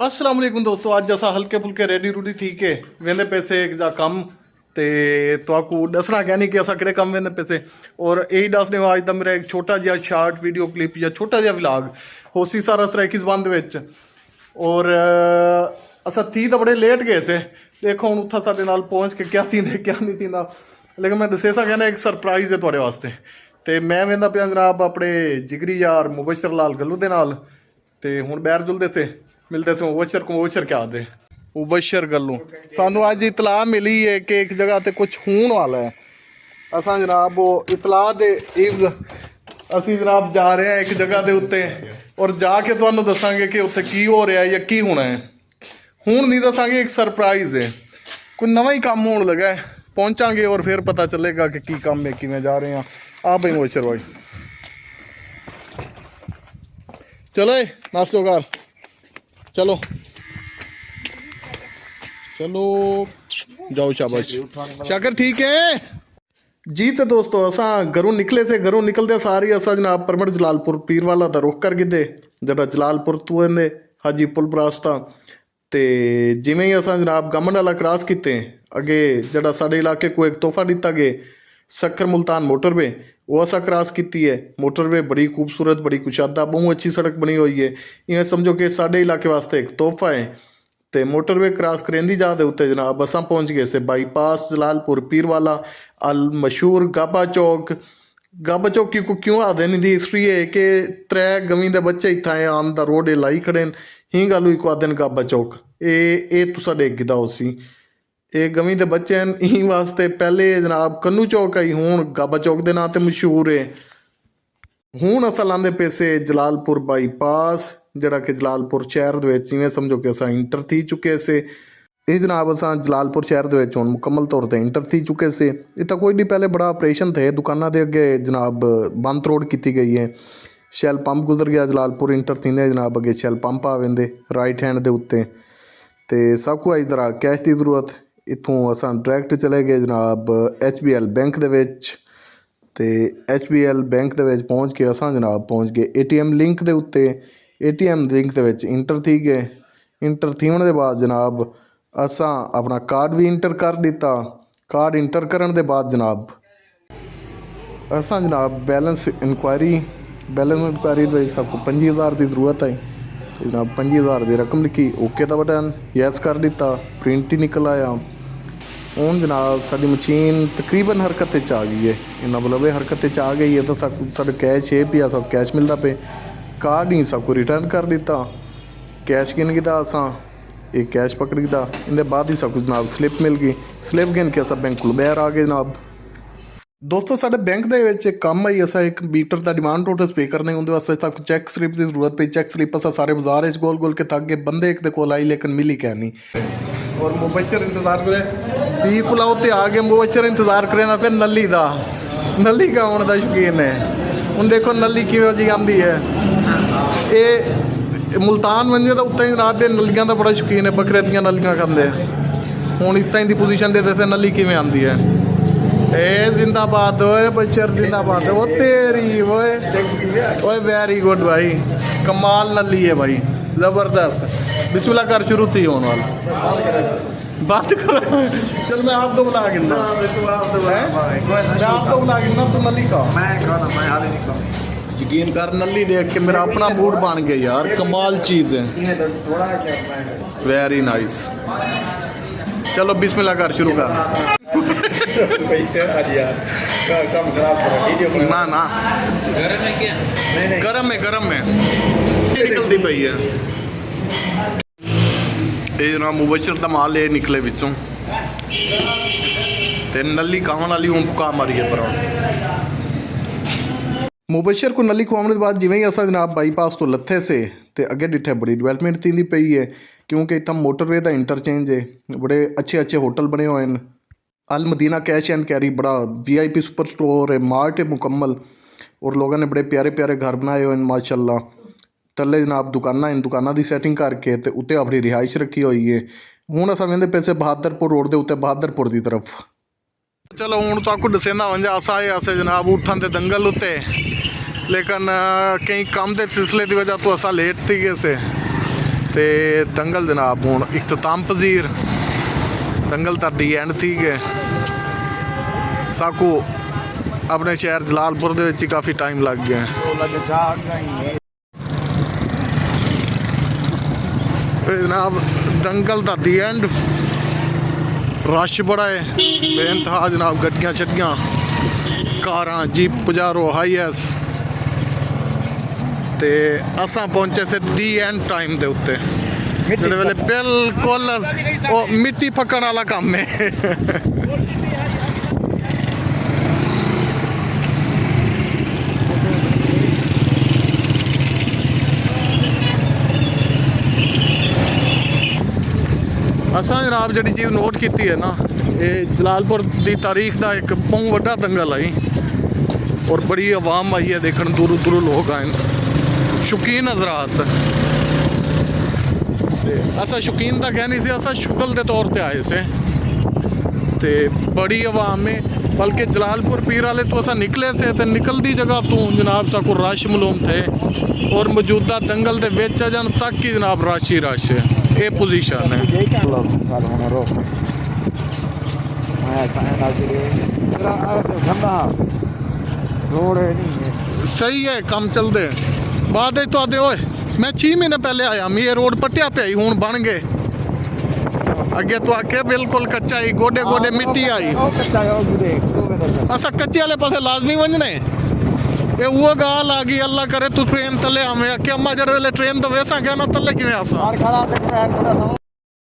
अस्सलाम वालेकुम दोस्तों। अज असा हल्के फुल्के रेडी रूडी थी के वेंदे पैसे एक जा कम ते तो दसना क्या नहीं कि असा किहड़े कम वेंदे पैसे और यही दसने अज दा मेरा एक छोटा जिहा शार्ट वीडियो क्लिप या छोटा जिहा व्लॉग होसी सारा सराइकिस बंद विच और असा थी तो बड़े लेट गए से। देखो हुण उत्थां साडे नाल पहुँच के क्या थींदे क्या नहीं थींदा, लेकिन मैं दसे सा कहना एक सरप्राइज़ है तुहाडे वास्ते। ते मैं वेंदा पिया जनाब अपने जिगरी यार मुबशर लाल गल्लू दे नाल ते हुण बैर जुलदे थे मिलते थे मुबशर क्या आते मुबशर गल्लू। सानू अज इतला मिली है कि एक जगह ते कुछ होने वाला है। असा जनाब वो इतला दे इव्ज असी जनाब जा रहे हैं एक जगह के उत्ते और जाके तुहानू दसांगे कि उत्थे की हो रहा है या की होना है। हुण नहीं दसांगे, एक सरप्राइज़ है, कोई नवा ही काम होने लगा है। पहुँचांगे और फिर पता चलेगा कि की काम है किवें जा रहे हैं। आ भाई मुबशर भाई चलो नाश्तो कर चलो चलो जाओ शाबाश शाकर ठीक है जी। तो दोस्तों असा घरों निकले से घरों निकलते सारी असा जनाब परमड़ जलालपुर पीर वाला दा रुख कर गिदे जरा जलालपुर तू आंदे हाजी पुल रास्ता ते जिमें ही असा जनाब गमन वाला क्रॉस किते अगे जरा साडे इलाके को एक तोहफा दिता गए सक्कर मुल्तान मोटरवे वो असा क्रॉस की है। मोटरवे बड़ी खूबसूरत बड़ी कुशादा बहुत अच्छी सड़क बनी हुई है। इवें समझो कि साडे इलाके वास्ते एक तोहफा है। तो मोटरवे क्रॉस करेंदी जा दे उत्ते जनाब असा पहुँच गए से बाईपास जलालपुर पीर वाला अल मशहूर गाबा चौक की को क्यों आदे नहीं दी हिस्ट्री है कि त्रै गवीं दे बच्चे इत्थां आन दा रोड लाई खड़े ही गल को आदन गाबा चौक ए तुसा देख गिदा उसी ये गवीं दे बच्चे हैं यहीं वास्ते पहले जनाब कन्नू चौक आई हूँ गाबा चौक के नाम से मशहूर है। हूँ असा लाते पैसे जलालपुर बाईपास जरा कि जलालपुर शहर जिमें समझो कि असा इंटर थी चुके से ये जनाब असा जलालपुर शहर हूँ मुकम्मल तौर पर इंटर थी चुके से। इतना कोई नहीं पहले बड़ा ऑपरेशन थे दुकाना के अगे जनाब बंद रोड की गई है। शैल पंप गुजर गया जलालपुर इंटर थी जनाब अगे शैल पंप आ वेंदे राइट हैंड के उत्ते तो सब को आई जरा कैश की जरूरत इतों असा डायरैक्ट चले गए जनाब HBL बैंक ते HBL बैंक पहुँच के असा जनाब पहुँच गए ATM लिंक के उत्ते ATM लिंक इंटर थी गए। इंटर थी होने के बाद जनाब असा अपना कार्ड भी इंटर कर दिता। कार्ड इंटर करने के बाद जनाब असा जनाब बैलेंस इंक्वायरी सबको 25,000 की जरूरत आई जनाब 25,000 की रकम लिखी ओके का बटन यस कर दिता प्रिंट ही निकल आया। हूँ जनाब साड़ी मशीन तकरीबन हरकत आ गई है इन्ना मतलब हरकत आ गई है तो सब कैश है पिया सब कैश मिलता पे कार्ड ही सबको रिटर्न कर दिता कैश गिन गिता असा एक कैश पकड़ गिता इनके बाद ही सब कुछ जनाब स्लिप मिल गई स्लिप गिन के असा बैंक को बाहर आ गए जनाब। दोस्तों साढ़े बैंक के काम आई असा एक मीटर का डिमांड नोटिस पे करने उनके वास्ते तक चैक स्लिप की जरूरत पई। चैक स्लिप असा सारे बाजार गोल गोल के थक गए बंदे एक को आई लेकिन मिली क्या नहीं और मुबशर इंतजार करे बी पुलाव ते आ गए मुबशर इंतजार करें फिर नली का आने का शौकीन है। हूँ देखो नली किवें जी आती है ये मुल्तान मंजे तो उत्तर ही जनाब नलियां का बड़ा शौकीन है बकरे दियां नलियां खाते हूँ इतना ही पोजीशन देते थे नली किवें आती है। ए जिंदाबाद ओए बशर जिंदाबाद वो तेरी ओए वेरी गुड भाई कमाल नली है भाई ज़बरदस्त। बिस्मिल्लाह कर शुरू थी होने वाला बात करो चल मैं आप तो बुला गिनना मैं आप तो बुला गिनना तू नली का यकीन कर नली देख के मेरा अपना मूड बन गया यार कमाल चीज़ है वेरी नाइस। चलो बिस्मिल्लाह कर शुरू कर ना ना गरम में निकलती पई है ये जनाब मुबशर का माल ये निकले बिचों ते नली खाने वाली हूँ भुका मारी है पर मुबशर को नली खुआने के बाद जिमें ही असा जनाब बाईपास तो लथे से ते अगे डिठे बड़ी डिवेलपमेंट थी पई है क्योंकि इतना मोटरवे का इंटरचेंज है बड़े अच्छे होटल बने हुए हैं। अल मदीना कैश एंड कैरी बड़ा VIP सुपर स्टोर है मार्ट है मुकम्मल और लोगों ने बड़े प्यारे प्यारे घर बनाए हुए हैं माशाल्लाह। थले जनाब दुकाना की सैटिंग करके तो उत्ते अपनी रिहाइश रखी हुई है। हूँ असा वेंदे पैसे बहादरपुर रोड के उत्ते बहादरपुर की तरफ। चलो हूँ तो आपको दसेंदा वंजा असा आसे जनाब उठन ते दंगल उत्ते लेकिन कई काम के सिलसिले की वजह तो असा लेट थी गए से ਤੇ ਦੰਗਲ ਜਨਾਬ ਹੁਣ ਇਖਤਤਾਮ ਪਜ਼ੀਰ ਦੰਗਲ ਤਾਂ ਦੀ ਐਂਡ ਥੀ ਗਏ ਸਾਕੂ ਆਪਣੇ ਸ਼ਹਿਰ ਜਲਾਲਪੁਰ ਦੇ ਵਿੱਚ ਹੀ ਕਾਫੀ ਟਾਈਮ ਲੱਗ ਗਿਆ जनाब दंगल दा दी एंड रश बड़ा है बेइंतहा जनाब गड्डियां छड्डियां कारां जीप पुजारो हाई एस ते असां पहुंचे से दी एंड टाइम दे उत्ते जेड़े वेले बिल्कुल ओ मिट्टी पकण वाला काम है असां जनाब जी चीज़ नोट की है ना ये जलालपुर की तारीख का एक बहुत बड़ा दंगल आई और बड़ी आवाम आई है देखने दूरों दूरों लोग आए शौकीन हजरात असा शौकीन तो कह नहीं से असा शुगल के तौर पर आए से ते बड़ी आवाम है बल्कि जलालपुर पीर वाले तो असा निकले से ते निकलती जगह तो जनाब सा को रश मालूम थे और मौजूदा दंगल के विच अजन तक ही जनाब रश ही रश है ये पोजीशन है सही है काम चलते बाद तो आते होए मैं 6 महीने पहले आया मैं ये रोड पट्टिया पे आई हूँ बन गए अगे तो आके बिल्कुल कच्चा ही गोडे गोडे मिट्टी आई असा कच्चे वाले पासे लाजमी वंजने ये वो गाल आ गई अल्लाह करे तू ट्रेन तले हमें कि अम्मा जर वेले ट्रेन तो वैसा गया ना तले किवें आसा